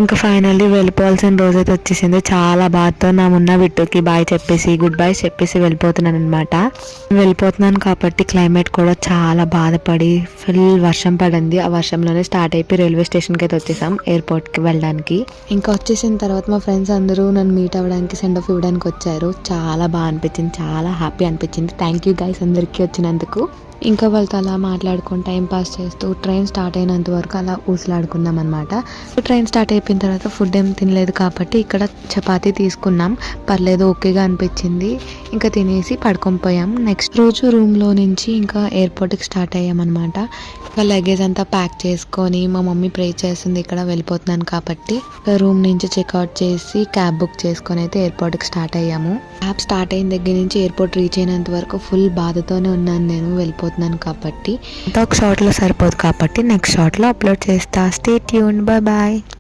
ఇంకా ఫైనల్లీ వెళ్ళిపోవాల్సిన రోజైతే వచ్చేసింది. చాలా బాధతో నా ఉన్న విట్టుకి బాయ్ చెప్పేసి గుడ్ బై చెప్పేసి వెళ్ళిపోతున్నాను అనమాట. వెళ్ళిపోతున్నాను కాబట్టి క్లైమేట్ కూడా చాలా బాధపడి ఫుల్ వర్షం పడింది. ఆ వర్షంలోనే స్టార్ట్ అయిపోయి రైల్వే స్టేషన్కి అయితే వచ్చేసాం, ఎయిర్పోర్ట్కి వెళ్ళడానికి. ఇంకా వచ్చేసిన తర్వాత మా ఫ్రెండ్స్ అందరూ నన్ను మీట్ అవ్వడానికి, సెండ్ ఆఫ్ ఇవ్వడానికి వచ్చారు. చాలా బాగా అనిపించింది, చాలా హ్యాపీ అనిపించింది. థ్యాంక్ యూ గైస్ అందరికీ వచ్చినందుకు. ఇంకా వాళ్ళతో అలా మాట్లాడుకుని టైం పాస్ చేస్తూ ట్రైన్ స్టార్ట్ అయినంత వరకు అలా ఊసలాడుకున్నాం అనమాట. ట్రైన్ స్టార్ట్ అయిపోయిన తర్వాత ఫుడ్ ఏం తినలేదు కాబట్టి ఇక్కడ చపాతీ తీసుకున్నాం. పర్లేదు, ఓకేగా అనిపించింది. ఇంకా తినేసి పడుకొని పోయాం. నెక్స్ట్ రోజు రూమ్లో నుంచి ఇంకా ఎయిర్పోర్ట్కి స్టార్ట్ అయ్యామన్నమాట. ఇంకా లగేజ్ అంతా ప్యాక్ చేసుకొని మా మమ్మీ ప్రే చేస్తుంది ఇక్కడ వెళ్ళిపోతున్నాను కాబట్టి. రూమ్ నుంచి చెక్అవుట్ చేసి క్యాబ్ బుక్ చేసుకొని అయితే ఎయిర్పోర్ట్కి స్టార్ట్ అయ్యాము. క్యాబ్ స్టార్ట్ అయిన దగ్గర నుంచి ఎయిర్పోర్ట్ రీచ్ అయినంత వరకు ఫుల్ బాధతోనే ఉన్నాను నేను వెళ్ళిపోతున్నాను కాబట్టి. ఒక షార్ట్లో సరిపోదు కాబట్టి నెక్స్ట్ షార్ట్లో అప్లోడ్ చేస్తా. Stay tuned, bye bye.